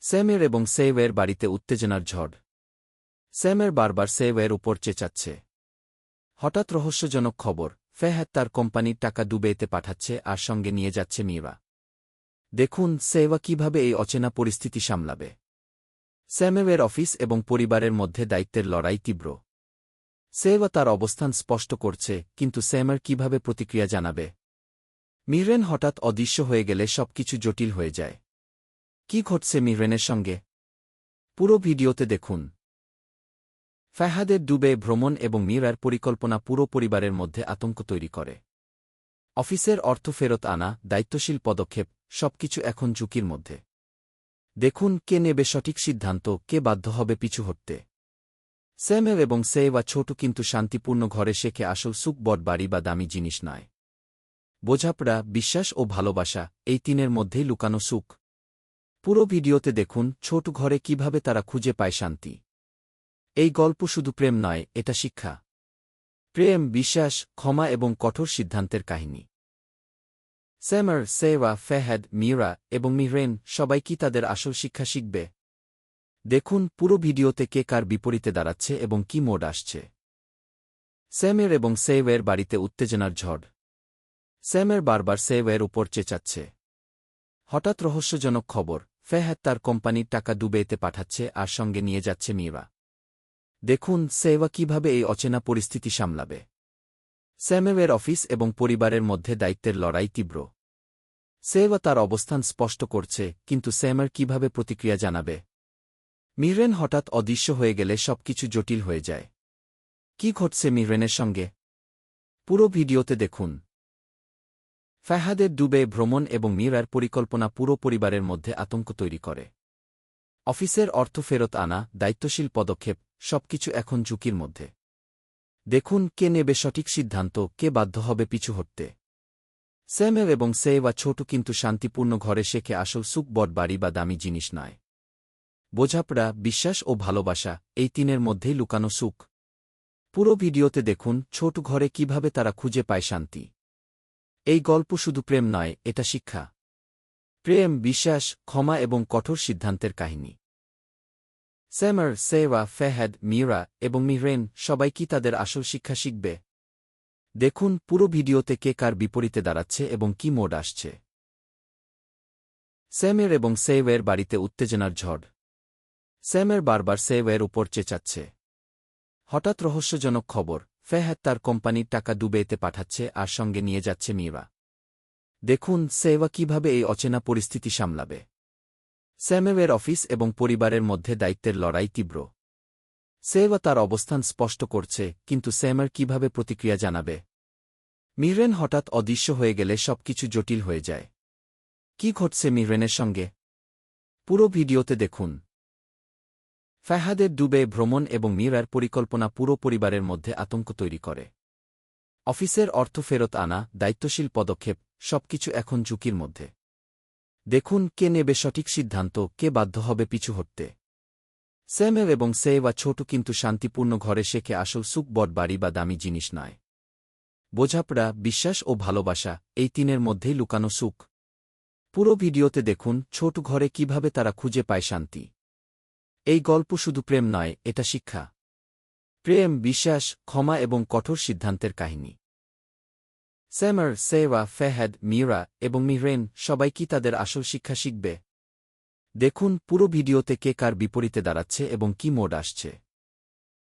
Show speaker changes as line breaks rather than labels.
স্যামের এবং সেওয়ের বাড়িতে উত্তেজনার ঝড়। স্যামের বারবার সেওয়ের উপর চেঁচাচ্ছে। হঠাৎ রহস্যজনক খবর, ফেহাদ তার কোম্পানির টাকা দুবাইতে পাঠাচ্ছে আর সঙ্গে নিয়ে যাচ্ছে মীরা। দেখুন সেওয়া কিভাবে এই অচেনা পরিস্থিতি সামলাবে। স্যামের অফিস এবং পরিবারের মধ্যে দায়িত্বের লড়াই তীব্র। সেওয়া তার অবস্থান স্পষ্ট করছে, কিন্তু স্যামের কিভাবে প্রতিক্রিয়া জানাবে। মিরেন হঠাৎ অদৃশ্য হয়ে গেলে সবকিছু জটিল হয়ে যায়। কি ঘটছে মিরেনের সঙ্গে? পুরো ভিডিওতে দেখুন। ফেহাদের দুবাই ভ্রমণ এবং মীরার পরিকল্পনা পুরো পরিবারের মধ্যে আতঙ্ক তৈরি করে। অফিসের অর্থ ফেরত আনা, দায়িত্বশীল পদক্ষেপ, সবকিছু এখন ঝুঁকির মধ্যে। দেখুন কে নেবে সঠিক সিদ্ধান্ত, কে বাধ্য হবে পিছু হটতে। স্যামের এবং সেওয়া ছোট কিন্তু শান্তিপূর্ণ ঘরে শেখে আসল সুখ বড় বাড়ি বা দামি জিনিস নয়। বোঝাপড়া, বিশ্বাস ও ভালোবাসা, এই তিনের মধ্যেই লুকানো সুখ। পুরো ভিডিওতে দেখুন ছোট ঘরে কিভাবে তারা খুঁজে পায় শান্তি। এই গল্প শুধু প্রেম নয়, এটা শিক্ষা। প্রেম, বিশ্বাস, ক্ষমা এবং কঠোর সিদ্ধান্তের কাহিনী। স্যামার, সেওয়া, ফেহাদ, মীরা এবং মিহরেন সবাই কি তাদের আসল শিক্ষা শিখবে? দেখুন পুরো ভিডিওতে কে কার বিপরীতে দাঁড়াচ্ছে এবং কি মোড আসছে। স্যামের এবং সেওয়ের বাড়িতে উত্তেজনার ঝড়। স্যামের বারবার সেওয়ের উপর চেঁচাচ্ছে। হঠাৎ রহস্যজনক খবর, ফেহাদ তার কোম্পানির টাকা দুবাইতে পাঠাচ্ছে আর সঙ্গে নিয়ে যাচ্ছে মীরা। দেখুন সেওয়া কিভাবে এই অচেনা পরিস্থিতি সামলাবে। স্যামের অফিস এবং পরিবারের মধ্যে দায়িত্বের লড়াই তীব্র। সেওয়া তার অবস্থান স্পষ্ট করছে, কিন্তু স্যামের কিভাবে প্রতিক্রিয়া জানাবে। মিরেন হঠাৎ অদৃশ্য হয়ে গেলে সবকিছু জটিল হয়ে যায়। কি ঘটছে মিরেনের সঙ্গে? পুরো ভিডিওতে দেখুন। ফেহাদের দুবাই ভ্রমণ এবং মীরার পরিকল্পনা পুরো পরিবারের মধ্যে আতঙ্ক তৈরি করে। অফিসের অর্থ ফেরত আনা, দায়িত্বশীল পদক্ষেপ, সবকিছু এখন ঝুঁকির মধ্যে। দেখুন কে নেবে সঠিক সিদ্ধান্ত, কে বাধ্য হবে পিছু হটতে। স্যামের এবং সেওয়া ছোট কিন্তু শান্তিপূর্ণ ঘরে শেখে আসল সুখ বড় বাড়ি বা দামি জিনিস নয়। বোঝাপড়া, বিশ্বাস ও ভালোবাসা, এই তিনের মধ্যেই লুকানো সুখ। পুরো ভিডিওতে দেখুন ছোট ঘরে কিভাবে তারা খুঁজে পায় শান্তি। এই গল্প শুধু প্রেম নয়, এটা শিক্ষা। প্রেম, বিশ্বাস, ক্ষমা এবং কঠোর সিদ্ধান্তের কাহিনী। স্যামার, সেওয়া, ফেহাদ, মীরা এবং মিহরেন সবাই কি তাদের আসল শিক্ষা শিখবে? দেখুন পুরো ভিডিওতে কে কার বিপরীতে দাঁড়াচ্ছে এবং কি মোড আসছে। স্যামের এবং সেওয়ের বাড়িতে উত্তেজনার ঝড়। স্যামের বারবার সেওয়ের উপর চেঁচাচ্ছে। হঠাৎ রহস্যজনক খবর, ফেহাদ তার কোম্পানির টাকা দুবাইতে পাঠাচ্ছে আর সঙ্গে নিয়ে যাচ্ছে মীরা। দেখুন সেওয়া কিভাবে এই অচেনা পরিস্থিতি সামলাবে। স্যামের অফিস এবং পরিবারের মধ্যে দায়িত্বের লড়াই তীব্র। সেওয়া তার অবস্থান স্পষ্ট করছে, কিন্তু স্যামের কিভাবে প্রতিক্রিয়া জানাবে। মিহরেন হঠাৎ অদৃশ্য হয়ে গেলে সবকিছু জটিল হয়ে যায়। কি ঘটছে মিহরেনের সঙ্গে? পুরো ভিডিওতে দেখুন। ফেহাদের দুবাই ভ্রমণ এবং মীরার পরিকল্পনা পুরো পরিবারের মধ্যে আতঙ্ক তৈরি করে। অফিসের অর্থ ফেরত আনা, দায়িত্বশীল পদক্ষেপ, সবকিছু এখন ঝুঁকির মধ্যে। দেখুন কে নেবে সঠিক সিদ্ধান্ত, কে বাধ্য হবে পিছু হটতে। স্যামের এবং সেওয়া ছোট কিন্তু শান্তিপূর্ণ ঘরে শেখে আসল সুখ বড় বাড়ি বা দামি জিনিস নয়। বোঝাপড়া, বিশ্বাস ও ভালোবাসা, এই তিনের মধ্যেই লুকানো সুখ। পুরো ভিডিওতে দেখুন ছোট ঘরে কিভাবে তারা খুঁজে পায় শান্তি। এই গল্প শুধু প্রেম নয়, এটা শিক্ষা। প্রেম, বিশ্বাস, ক্ষমা এবং কঠোর সিদ্ধান্তের কাহিনী। স্যামার, সেওয়া, ফেহাদ, মীরা এবং মিহরেন সবাই কি তাদের আসল শিক্ষা শিখবে? দেখুন পুরো ভিডিওতে কে কার বিপরীতে দাঁড়াচ্ছে এবং কি মোড আসছে।